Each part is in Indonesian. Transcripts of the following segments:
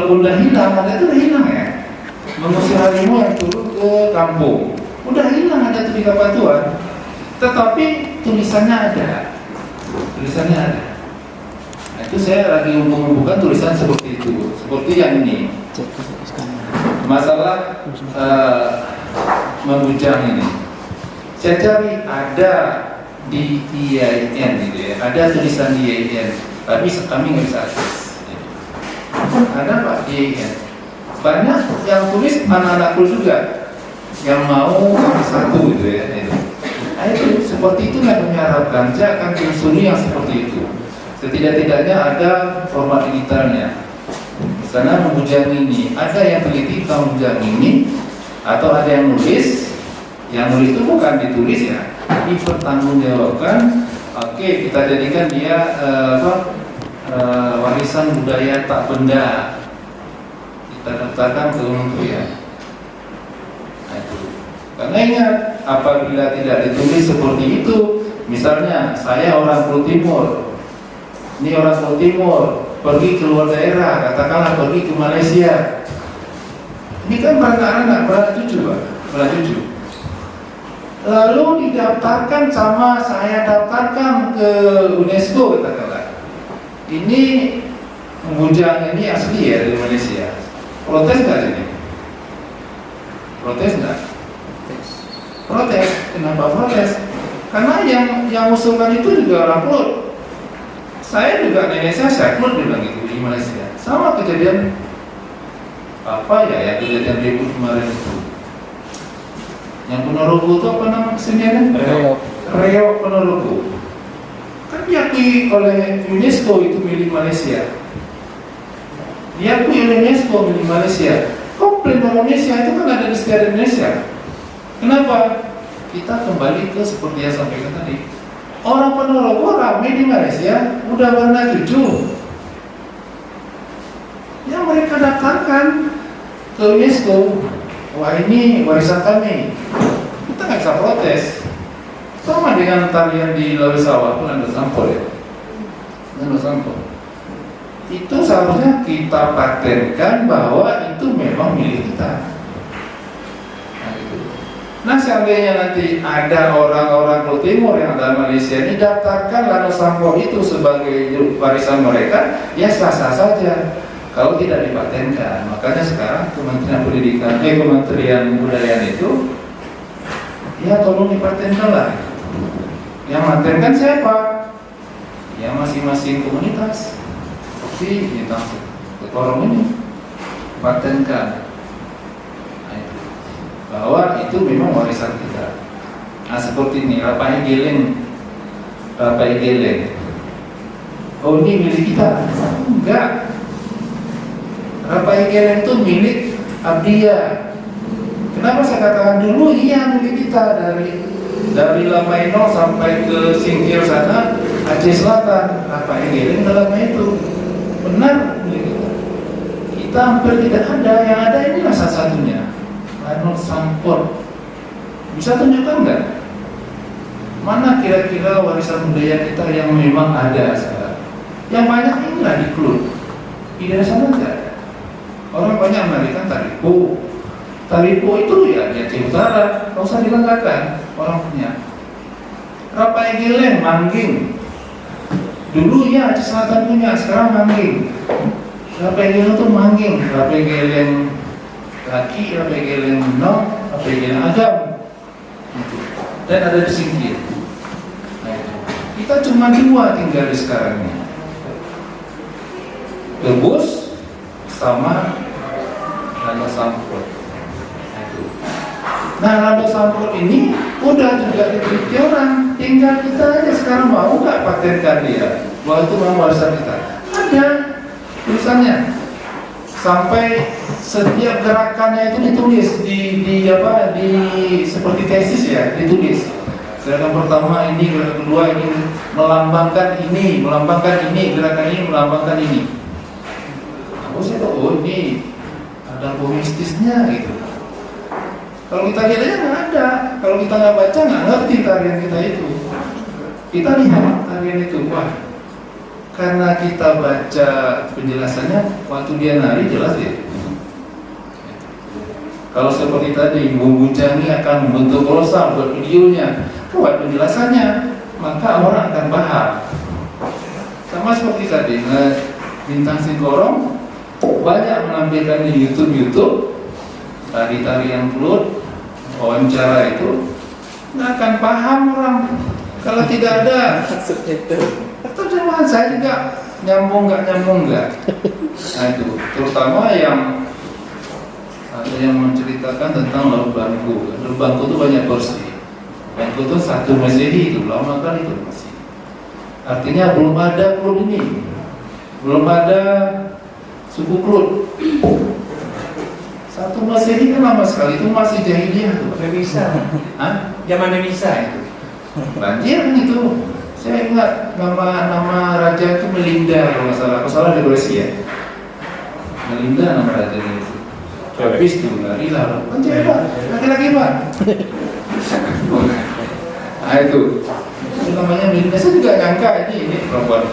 udah hilang, ada itu udah hilang ya. Mengusir harimau yang turun ke kampung, udah hilang ada itu di Kapatuan. Tetapi tulisannya ada. Nah, itu saya lagi mengumpulkan tulisan seperti itu, seperti yang ini. Masalah membujang ini. Saya cari ada di IAIN gitu ya, ada tulisan di IAIN, tapi kami nggak bisa akses. Ada Pak di IAIN. Banyak yang tulis anak-anakku juga yang mau satu gitu ya. Nah, itu seperti itu yang kami harapkan. Saya akan telusuri yang seperti itu. Setidak-tidaknya ada format digitalnya. Misalnya membujang ini, ada yang teliti tentang membujang ini, atau ada yang nulis. Yang nulis itu bukan ditulis ya, dipertanggungjawabkan. Oke, kita jadikan dia warisan budaya tak benda. Kita daftarkan ke kementerian. Nah, itu. Karena ingat, apabila tidak ditulis seperti itu, misalnya saya orang Pulau Timur, ini orang Pulau Timur, pergi keluar daerah, katakanlah pergi ke Malaysia. Ini kan beranak-anak, beranak cucu. Lalu didaftarkan sama saya daftarkan ke UNESCO, katakanlah. Ini membujang ini asli ya dari Malaysia. Protes nggak sini? Protes nggak? Protes. Kenapa protes? Karena yang usulkan itu juga orang Pulau. Saya juga nenek saya Pulau bilang gitu di Malaysia. Sama kejadian apa ya? Yang kejadian ribut kemarin itu. Yang Ponorogo itu apa nama keseniannya? Reok Ponorogo. Kan diakui oleh UNESCO itu milik Malaysia. Diakui oleh UNESCO milik Malaysia. Komplain Indonesia itu kan ada di sekitar Indonesia. Kenapa? Kita kembali ke seperti yang sampaikan tadi. Orang Ponorogo ramai di Malaysia, udah warna tujuh. Yang mereka daftarkan ke UNESCO. Wah, ini warisan kami. Kita nggak bisa protes. Sama dengan tarian di Laut Sawah pun ada sampel ya. Ada sampel. Itu seharusnya kita patenkan bahwa itu memang milik kita. Nah, seandainya nanti ada orang-orang Pulau Timur yang ada Malaysia ini daftarkan lalu sampel itu sebagai warisan mereka, ya sah-sah saja. Kalau tidak dipatenkan, makanya sekarang Kementerian Pendidikan, Kementerian Budayaan itu, ya tolong dipatenkan lah. Yang patenkan siapa? Ya masing-masing komunitas. Seperti kita orang ini patenkan. Nah, itu. Bahwa itu memang warisan kita. Nah, seperti ini, Rapai Geleng. Oh, ini milik kita? Enggak. Rapai Geleng itu milik Abdia. Kenapa saya katakan dulu iya milik kita dari Lamaino sampai ke Singkil sana, Aceh Selatan, Rapai Geleng dalam itu benar milik kita. Kita hampir tidak ada, yang ada inilah salah satunya. Lainol Sampor. Bisa tunjukkan nggak? Mana kira-kira warisan budaya kita yang memang ada sekarang? Yang banyak ini nggak di-include. Di daerah sana nggak ada. Orang banyak menarikan taripo. Taripo itu ya di Aceh Utara, nggak usah dilengkakan orang punya. Rapai Geleng, Mangging. Dulu ya Aceh Selatan punya, sekarang Mangging. Rapai Geleng itu Mangging, Rapai Geleng Laki, Rapai Geleng Nong, Rapai Geleng Agam. Dan ada di Singkil. Nah, itu. Kita cuma dua tinggal di sekarang ini. Debus sama Lando Sampur. Nah, Lando Sampur ini udah juga diteliti orang. Tinggal kita aja sekarang mau nggak patenkan dia bahwa itu memang warisan kita. Ada tulisannya. Sampai setiap gerakannya itu ditulis di seperti tesis ya, ditulis. Gerakan pertama ini, gerakan kedua ini melambangkan ini, gerakan ini melambangkan ini. Saya tahu, oh ini ada mistisnya gitu. Kalau kita lihat aja nggak ada. Kalau kita nggak baca nggak ngerti tarian kita itu. Kita lihat tarian itu, wah karena kita baca penjelasannya waktu dia nari jelas ya. Kalau seperti tadi Bung Buncani akan membentuk kolosal buat videonya, buat penjelasannya, maka orang akan paham. Sama seperti tadi Bintang Singkorong banyak menampilkan di YouTube tari-tarian flut, wawancara itu nggak akan paham orang kalau tidak ada terjemahan. Saya juga nyambung nggak. Nah itu terutama yang ada yang menceritakan tentang Laut Bangku. Laut Bangku itu banyak versi. Bangku itu satu Masehi, itu lama kali itu masih. Artinya belum ada Klut ini, belum ada suku Klut. Satu Masehi kan lama sekali, itu masih jahiliyah tuh. Bisa. Hah? Zaman bisa itu. Banjir kan itu. Saya ingat nama raja itu Melinda kalau nggak salah di Rusia. Melinda nama raja itu. Habis tuh larilah. Banjir Pak, laki-laki Pak. Nah itu namanya Melinda. Saya juga nyangka ini perempuan.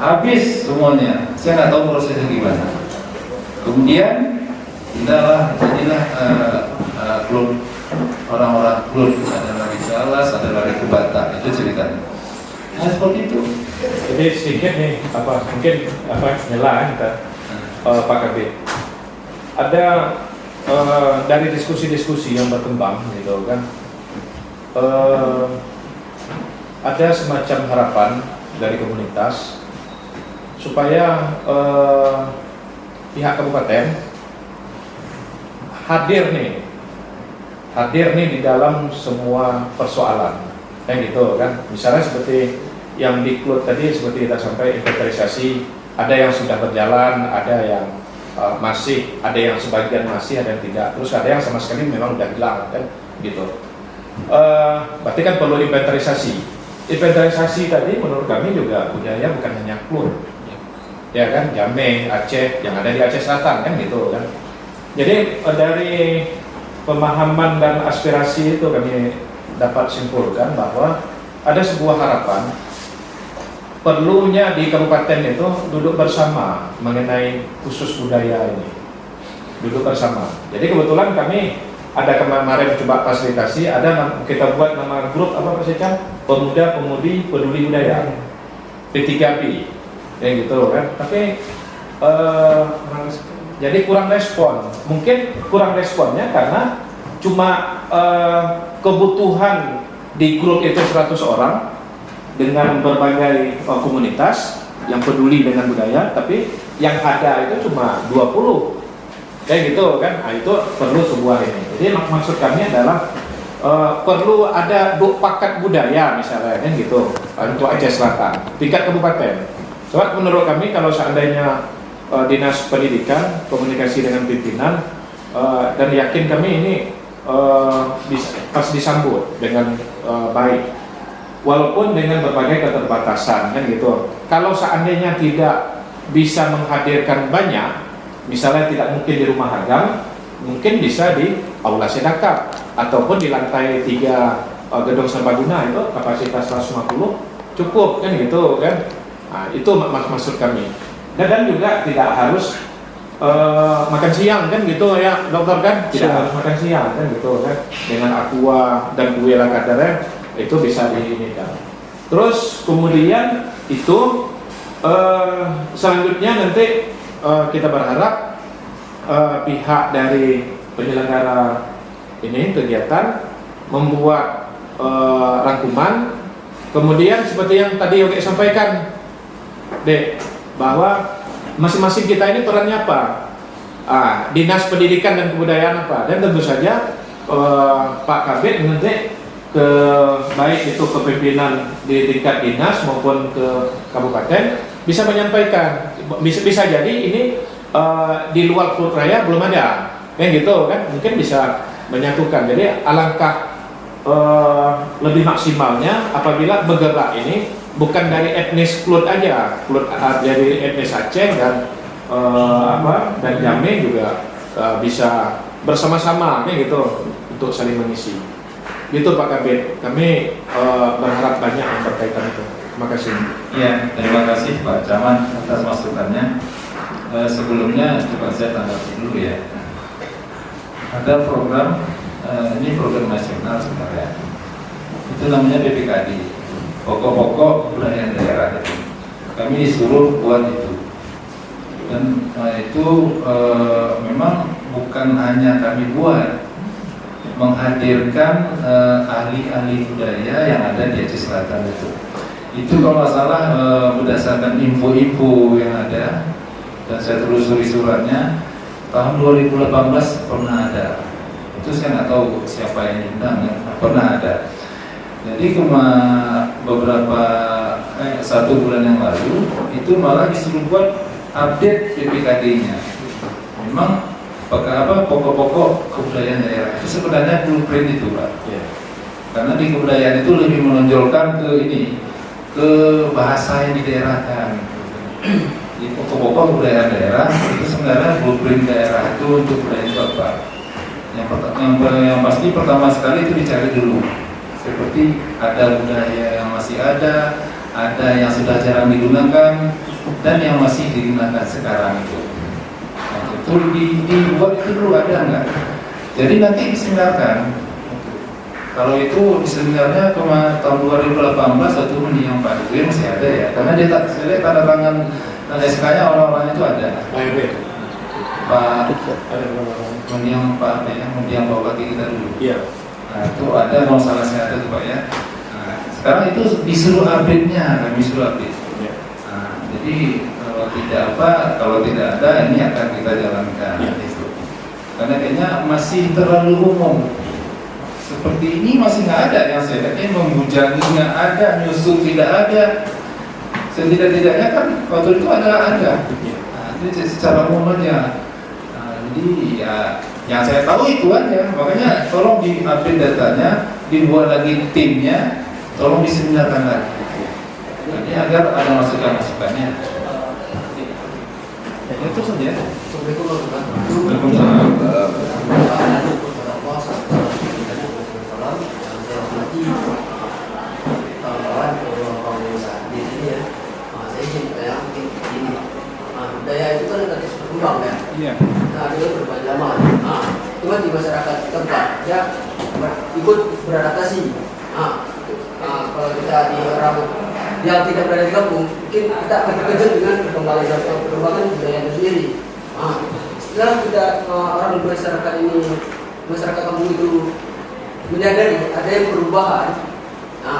Habis semuanya. Saya nggak tahu prosesnya gimana. Kemudian jadilah klub orang-orang klub, ada lari ke Alas, ada lari ke Batak, itu ceritanya. Nah seperti itu. Jadi sedikit nih, mungkin nyela kita Pak Kabit. Ada dari diskusi-diskusi yang berkembang gitu kan, ada semacam harapan dari komunitas supaya pihak kabupaten hadir nih di dalam semua persoalan, kayak gitu kan. Misalnya seperti yang di Klut tadi, seperti kita sampai inventarisasi, ada yang sudah berjalan, ada yang masih, ada yang sebagian masih, ada yang tidak, terus ada yang sama sekali memang udah hilang kan, gitu. Berarti kan perlu inventarisasi. Inventarisasi tadi menurut kami juga budaya bukan hanya Klut, ya kan, Jameh, Aceh, yang ada di Aceh Selatan kan, gitu kan. Jadi dari pemahaman dan aspirasi itu kami dapat simpulkan bahwa ada sebuah harapan perlunya di kabupaten itu duduk bersama mengenai khusus budaya ini, duduk bersama. Jadi kebetulan kami ada kemarin coba fasilitasi, ada kita buat nama grup apa Pak Secam? Pemuda-pemudi peduli budaya, P3P, kayak gitu kan. Tapi jadi kurang respon. Mungkin kurang responnya karena cuma kebutuhan di grup itu 100 orang dengan berbagai komunitas yang peduli dengan budaya, tapi yang ada itu cuma 20, kayak gitu kan. Nah, itu perlu sebuah ini. Jadi maksud kami adalah perlu ada paket budaya misalnya kan gitu untuk Aceh Selatan tingkat kabupaten. Soalnya menurut kami kalau seandainya Dinas Pendidikan komunikasi dengan pimpinan dan yakin kami ini pas disambut dengan baik, walaupun dengan berbagai keterbatasan kan gitu. Kalau seandainya tidak bisa menghadirkan banyak, misalnya tidak mungkin di rumah Hagam, mungkin bisa di Aula Sedakap ataupun di lantai 3 gedung serbaguna, itu kapasitas 150 cukup kan gitu kan. Nah, itu maksud kami. Dan juga tidak harus makan siang kan gitu ya dokter kan, tidak harus makan siang kan gitu kan, dengan aqua dan kue ala kadarnya itu bisa diinikan. Terus kemudian itu selanjutnya nanti kita berharap pihak dari penyelenggara ini kegiatan membuat rangkuman, kemudian seperti yang tadi Yogi sampaikan Dek, bahwa masing-masing kita ini perannya apa, Dinas Pendidikan dan Kebudayaan apa, dan tentu saja Pak Kabit nanti ke baik itu ke pimpinan di tingkat dinas maupun ke kabupaten bisa menyampaikan, bisa jadi ini di luar Klut Raya belum ada, kan gitu kan, mungkin bisa menyatukan. Jadi alangkah lebih maksimalnya apabila bergerak ini bukan dari etnis Klut aja, Klut dari etnis Aceh dan dan Jameh juga bisa bersama-sama nih gitu untuk saling mengisi. Gitu Pak Kabit, kami berharap banyak yang berkaitan itu. Terima kasih. Iya, terima kasih Pak Camat atas masukannya. Sebelumnya coba saya tanggapi dulu ya. Ada program, ini program nasional sebenarnya. Itu namanya BPKD, pokok-pokok budaya daerah. Kami disuruh buat itu. Dan itu memang bukan hanya kami buat, menghadirkan ahli-ahli budaya yang ada di Aceh Selatan itu. Itu kalau nggak salah berdasarkan info-info yang ada dan saya telusuri suratnya tahun 2018 pernah ada. Itu saya nggak tahu siapa yang diundang ya, pernah ada. Jadi beberapa 1 bulan yang lalu itu malah disuruh buat update BPKD-nya. Memang pokok-pokok kebudayaan daerah itu sebenarnya blueprint itu Pak. Karena di kebudayaan itu lebih menonjolkan ke bahasa yang didaerahkan. Di pokok-pokok budaya daerah itu sebenarnya blueprint daerah itu untuk budaya itu apa? Yang pasti pertama sekali itu dicari dulu. Seperti ada budaya yang masih ada yang sudah jarang digunakan, dan yang masih digunakan sekarang itu. Nah, itu dibuat itu dulu ada nggak? Jadi nanti diseminarkan. Kalau itu sebenarnya tahun 2018 waktu mendiang Pak Dwi masih ada ya, karena dia saya lihat tanda tangan SK-nya orang-orang itu ada. Pak mendiang Pak mendiang Pak Bupati kita dulu. Iya. Nah itu ada kalau salah saya ada tuh Pak ya. Nah, sekarang itu disuruh update-nya, kami suruh update. Nah, jadi kalau tidak ada ini akan kita jalankan itu. Karena kayaknya masih terlalu umum. Seperti ini masih nggak ada yang saya lihat, membujangi nggak ada, nyusul tidak ada. Setidak-tidaknya kan waktu itu ada. Nah, itu secara umum aja. Nah, jadi ya yang saya tahu itu aja. Makanya tolong diupdate datanya, dibuat lagi timnya, tolong diseminarkan lagi. Jadi agar ada masukan-masukannya. Itu saja. Waalaikumsalam. Budaya itu kan terus berkembang ya. Iya. Nah, dengan berbagai zaman. Cuma di masyarakat tempat ya ikut beradaptasi. Kalau kita di orang yang tidak berada di kampung, mungkin kita akan terkejut dengan perkembangan budaya itu sendiri. Setelah kita orang masyarakat ini, masyarakat kampung itu menyadari ada yang perubahan,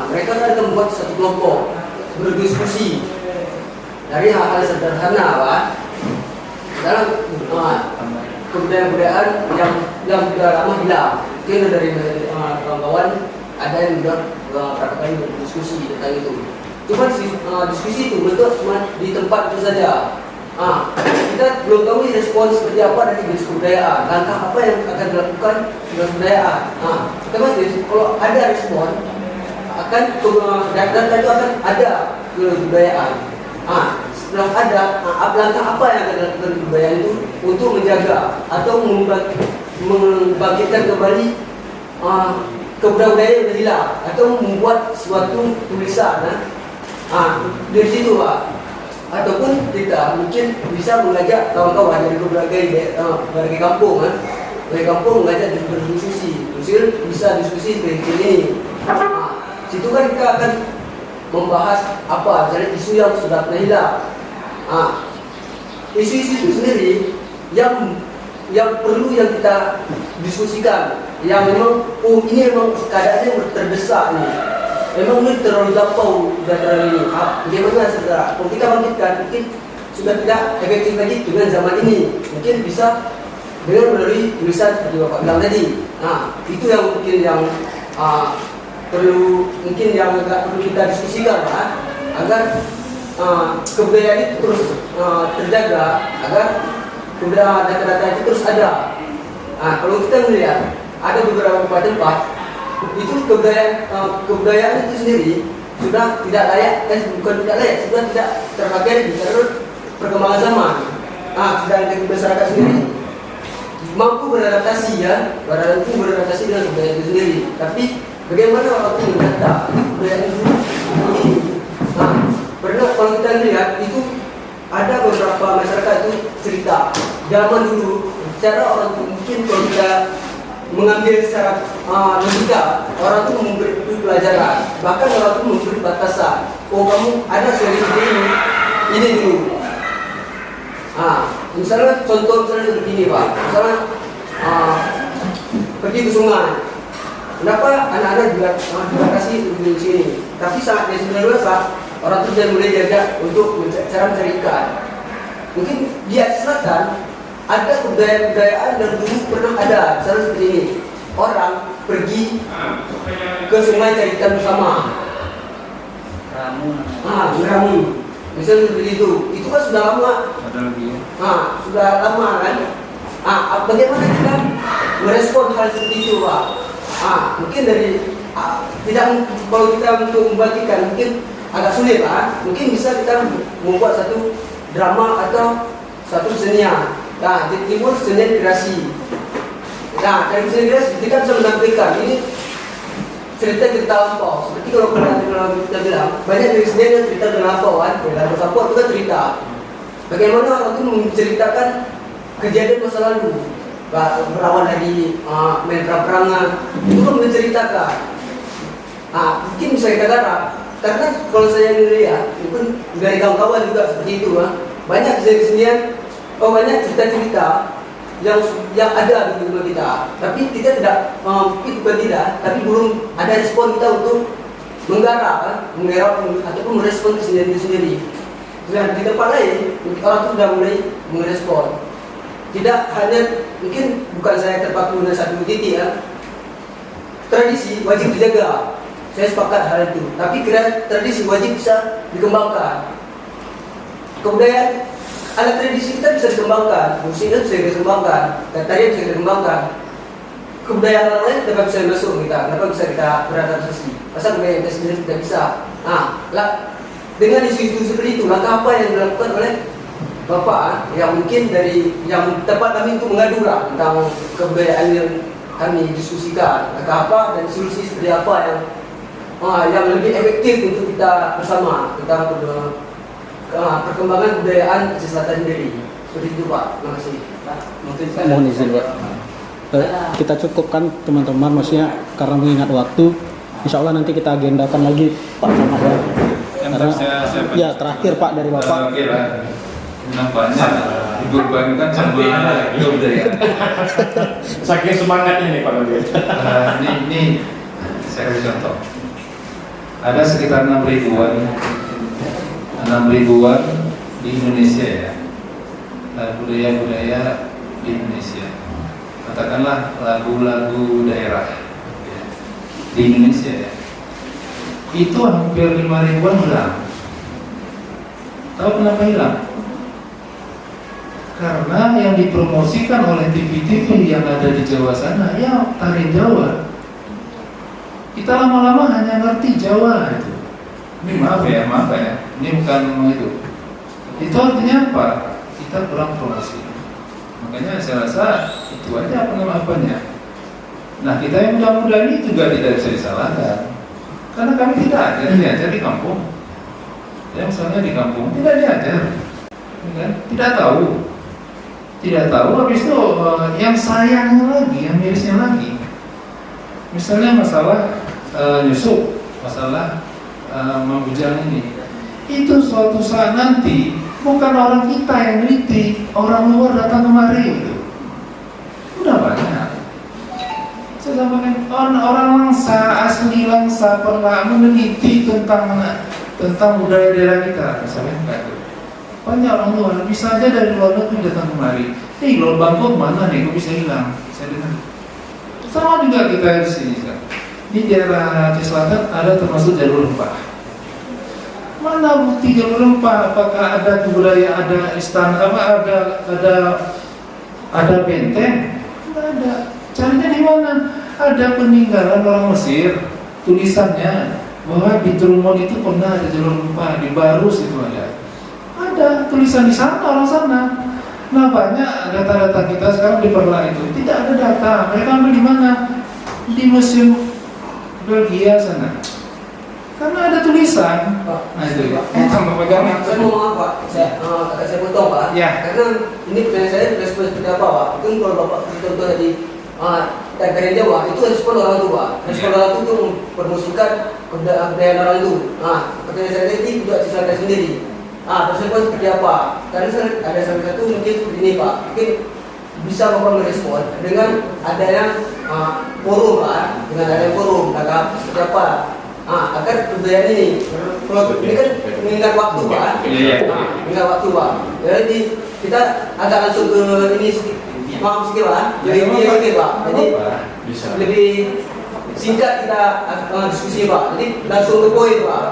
mereka akan membuat satu kelompok berdiskusi dari hal-hal sederhana, Pak, dalam kebudayaan-kebudayaan yang sudah lama hilang. Mungkin dari kawan-kawan ada yang sudah berapa kali berdiskusi tentang itu. Cuma diskusi itu bentuk cuma di tempat itu saja. Kita belum tahu respon seperti apa dari jenis kebudayaan, langkah apa yang akan dilakukan dengan kebudayaan. Kita pasti kalau ada respon akan dan itu akan ada kebudayaan. Setelah ada langkah apa yang akan dilakukan kebudayaan itu untuk menjaga atau membangkitkan kembali kebudayaan yang hilang atau membuat suatu tulisan. Dari situ Pak. Ataupun kita mungkin bisa mengajak kawan-kawan dari berbagai kampung, dari kampung mengajak berdiskusi, bisa diskusi seperti ini. Situ kan kita akan membahas apa, misalnya isu yang sudah pernah hilang. Isu-isu itu sendiri yang perlu yang kita diskusikan, yang memang ini memang keadaannya terdesak nih. Memang ini terlalu gampang dan terlalu ini. Bagaimana saudara? Kalau kita bangkitkan, mungkin sudah tidak efektif lagi dengan zaman ini. Mungkin bisa dengan melalui tulisan seperti Bapak bilang tadi. Itu yang mungkin yang mungkin yang agak perlu kita diskusikan, Pak, agar kebudayaan itu terus terjaga, agar kebudayaan data-data itu terus ada. Kalau kita melihat ada beberapa tempat itu kebudayaan itu sendiri sudah tidak layak, bukan tidak layak, sudah tidak terpakai di perkembangan zaman. Sedangkan masyarakat sendiri mampu beradaptasi dengan kebudayaan itu sendiri. Tapi bagaimana waktu mendata kebudayaan itu ini? zaman dulu, cara orang tuh mungkin kalau kita mengambil secara logika, orang tuh memberi pelajaran, bahkan orang tuh memberi batasan. Oh kamu ada seri ini dulu. Misalnya contoh misalnya begini Pak, misalnya pergi ke sungai. Kenapa anak-anak juga dibatasi di sini? Tapi saat dia sudah dewasa, orang tuh sudah mulai diajak untuk cara mencari ikan. Mungkin di selatan ada kebudayaan yang dulu pernah ada, misalnya seperti ini. Orang pergi ke sungai cari ikan bersama. Ngeramu. Misalnya seperti itu. Itu kan sudah lama. Ada lagi ya? Sudah lama kan. Bagaimana kita merespon hal seperti itu Pak? Mungkin dari tidak, kalau kita untuk membagikan mungkin agak sulit lah. Mungkin bisa kita membuat satu drama atau satu kesenian. Timbul kesenian kreasi. Dari kesenian kreasi kita bisa menampilkan ini cerita lampau. Seperti kalau kita bilang banyak dari kesenian yang cerita lampau kan. Dalam sampau itu kan cerita. Bagaimana orang itu menceritakan kejadian masa lalu. Berawal dari main perangan itu kan menceritakan. Mungkin bisa kita garap karena kalau saya lihat mungkin dari kawan-kawan juga seperti itu banyak kesenian, banyak cerita-cerita yang ada di rumah kita, tapi kita tidak bukan tidak, tapi belum ada respon kita untuk menggarap ataupun merespon kesenian itu sendiri. Dan di tempat lain orang itu sudah mulai merespon. Tidak hanya mungkin bukan saya terpaku dengan satu titik tradisi wajib dijaga, saya sepakat hal itu. Tapi tradisi wajib bisa dikembangkan. Kebudayaan alat tradisi kita bisa dikembangkan, musik bisa dikembangkan, tarian bisa dikembangkan. Kebudayaan orang lain dapat bisa masuk kenapa bisa kita beradaptasi? Masa kebudayaan kita sendiri tidak bisa? Dengan isu-isu seperti itu, langkah apa yang dilakukan oleh Bapak yang mungkin dari yang tempat kami untuk mengadu tentang kebudayaan yang kami diskusikan, apa dan solusi seperti apa yang lebih efektif untuk kita bersama tentang perkembangan kebudayaan Aceh Selatan sendiri. Seperti itu Pak. Terima kasih. Mohon izin Pak. Kita cukupkan teman-teman, maksudnya karena mengingat waktu. Insya Allah nanti kita agendakan lagi Pak sama Pak. Ya terakhir Pak dari Bapak. Nampaknya dibebankan sama kebudayaan. Saking semangatnya nih Pak Nabil. Ini saya kasih contoh. Ada sekitar 6 ribuan di Indonesia ya, budaya-budaya di Indonesia. Katakanlah lagu-lagu daerah ya, di Indonesia ya. Itu hampir 5 ribuan hilang. Tahu kenapa hilang? Karena yang dipromosikan oleh TV-TV yang ada di Jawa sana, ya tari Jawa. Kita lama-lama hanya ngerti Jawa itu. Ini maaf ya, ini bukan itu. Itu artinya apa? Kita kurang promosi. Makanya saya rasa itu aja apanya. Nah kita yang muda-muda ini juga tidak bisa disalahkan. Karena kami tidak diajar di kampung. Ya misalnya di kampung tidak diajar, tidak tahu habis itu yang sayangnya lagi, yang mirisnya lagi, misalnya masalah nyusuk, masalah membujang ini, itu suatu saat nanti bukan orang kita yang neliti, orang luar datang kemari gitu. Udah banyak. Saya sampaikan orang Langsa, asli Langsa pernah meneliti tentang budaya daerah kita, misalnya enggak itu. Banyak orang luar, bisa aja dari luar negeri datang kemari. Lor Bangkok mana nih, kok bisa hilang? Saya dengar. Sama juga kita di sini kan. Di daerah Aceh Selatan ada termasuk jalur rempah. Mana bukti jalur rempah? Apakah ada kebudayaan, ada istana, ada benteng? Tidak ada. Carinya di mana? Ada peninggalan orang Mesir, tulisannya bahwa di Trumon itu pernah ada jalur rempah, di Barus itu ada. Ada tulisan di sana, orang sana. Nah banyak data-data kita sekarang di Perla itu tidak ada data. Mereka ambil di mana? Di museum Belgia sana. Karena ada tulisan. Nah itu ya. Tambah pegangan. Saya mau maaf Pak, saya potong Pak. Ya. Karena ini pertanyaan saya respon seperti apa Pak? Mungkin kalau Bapak contoh tadi dari Jawa itu respon orang tua. Respon orang tua itu mempromosikan kebudayaan orang itu. Pertanyaan saya tadi tidak silakan sendiri. Respon seperti apa? Karena ada salah satu mungkin seperti ini Pak. Mungkin bisa Bapak merespon dengan adanya forum Pak, dengan adanya forum, maka seperti apa? Agar kebudayaan ini, kalau ini kan mengingat waktu Pak, mengingat waktu Pak. Jadi kita agak langsung ke ini maaf sedikit Pak, lebih sedikit Pak. Jadi lebih singkat kita diskusi Pak. Jadi langsung ke poin Pak.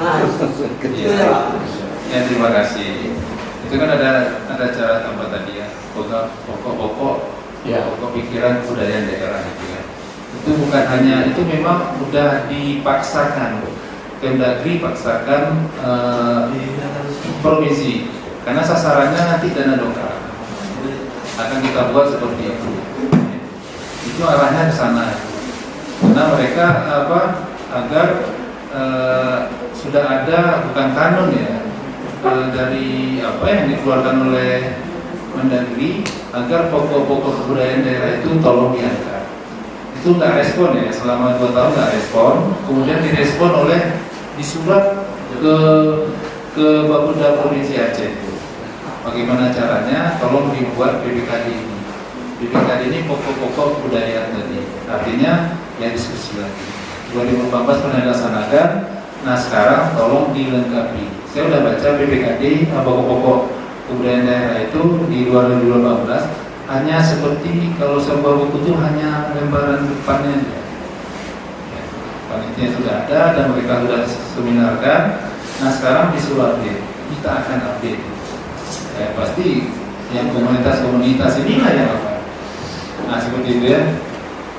Nah, itu ya Pak. Ya terima kasih. Itu kan ada cara tambah tadi ya, pokok-pokok pikiran budaya daerah itu ya. Itu bukan hanya, itu memang udah dipaksakan, Kemdagri paksakan provinsi, karena sasarannya nanti dana dokter akan kita buat seperti itu arahnya ke sana, karena mereka agar sudah ada bukan kanon ya dari yang dikeluarkan oleh Mendagri agar pokok-pokok kebudayaan daerah itu tolong diangkat. Itu nggak respon ya, selama 2 tahun nggak respon, kemudian direspon oleh disurat ke Bapeda Provinsi Aceh. Bagaimana caranya? Tolong dibuat BPKD ini. BPKD ini pokok-pokok budaya tadi. Artinya ya diskusi lagi. 2014 pernah dilaksanakan. Nah sekarang tolong dilengkapi. Saya udah baca BPKD pokok-pokok kebudayaan daerah itu di 2018. Hanya seperti kalau sebuah buku itu hanya lembaran depannya aja. Panitia sudah ada dan mereka sudah seminarkan. Nah sekarang disuruh update, kita akan update. Pasti yang komunitas inilah yang apa. Nah seperti itu ya.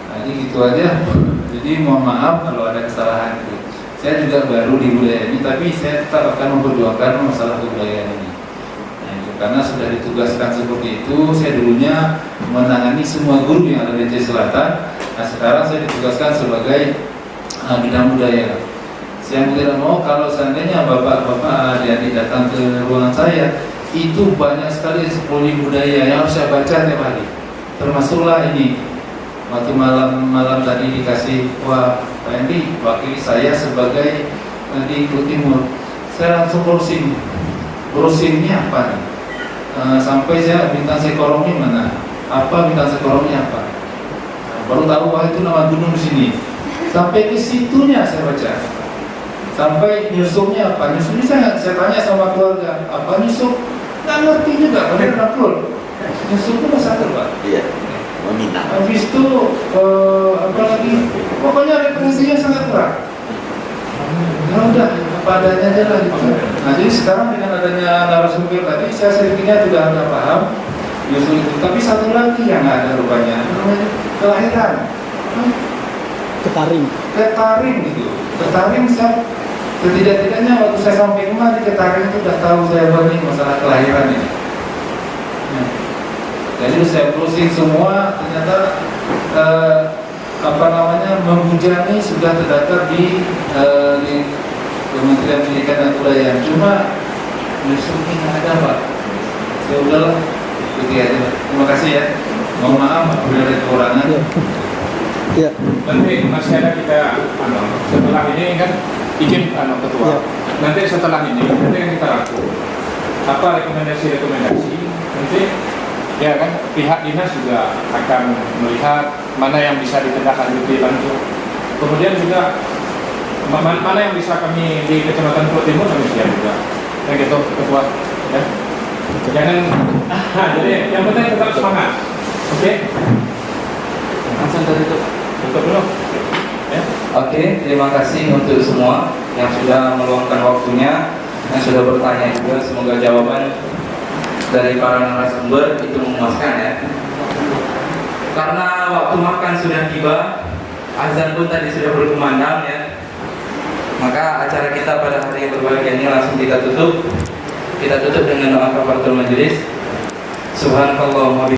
Nah, ini gitu aja. Jadi mohon maaf kalau ada kesalahan itu. Saya juga baru di budaya ini, tapi saya tetap akan memperjuangkan masalah kebudayaan ini. Karena sudah ditugaskan seperti itu, saya dulunya menangani semua guru yang ada di Aceh Selatan. Nah sekarang saya ditugaskan sebagai bidang budaya. Saya tidak mau kalau seandainya bapak-bapak adik-adik datang ke ruangan saya, itu banyak sekali eksplorasi budaya yang harus saya baca tiap hari. Termasuklah ini, waktu malam tadi dikasih, wah Pak Hendy wakili saya sebagai di Timur. Saya langsung browsingnya apa nih? Sampai saya bintang sekorongnya mana? Apa bintang sekorongnya apa? Baru tahu wah itu nama gunung di sini. Sampai ke situnya saya baca. Sampai nyusupnya apa? Nyusupnya saya tanya sama keluarga, apa nyusup? Nggak ngerti juga, padahal naklul. Nyusup itu bahasa apa Pak? Iya. Meminta. Habis itu apa lagi? Pokoknya referensinya sangat kurang. Ya udah, apa adanya aja lah gitu. Nah jadi sekarang dengan adanya narasumber tadi, saya sedikitnya sudah agak paham justru itu. Tapi satu lagi yang ada rupanya, namanya kelahiran. Ketaring gitu. Ketaring saya setidak-tidaknya waktu saya sampai rumah di Ketaring itu sudah tahu saya berani masalah kelahiran ini. Jadi saya browsing semua, ternyata membujani sudah terdaftar di Kementerian Pendidikan dan Kebudayaan. Cuma nyusupnya nggak ada Pak. Ya udahlah, gitu aja. Terima kasih ya. Mohon maaf apabila ada kekurangan. Ya. Nanti masih ada kita setelah ini kan izin ketua. Ya. Nanti setelah ini nanti yang kita lakukan apa rekomendasi nanti ya kan pihak dinas juga akan melihat mana yang bisa ditindaklanjuti langsung. Kemudian juga mana yang bisa kami di Kecamatan Pulau Timur kami siap juga. Yang gitu ketua. Ya. Jangan jadi yang penting tetap semangat. Oke. Langsung dari itu. Tutup dulu. Ya. Oke, terima kasih untuk semua yang sudah meluangkan waktunya, yang sudah bertanya juga. Semoga jawaban dari para narasumber itu memuaskan ya. Karena waktu makan sudah tiba, azan pun tadi sudah berkumandang ya. Maka acara kita pada hari yang berbahagia ini langsung kita tutup. Kita tutup dengan doa kafaratul majelis. Subhanallah.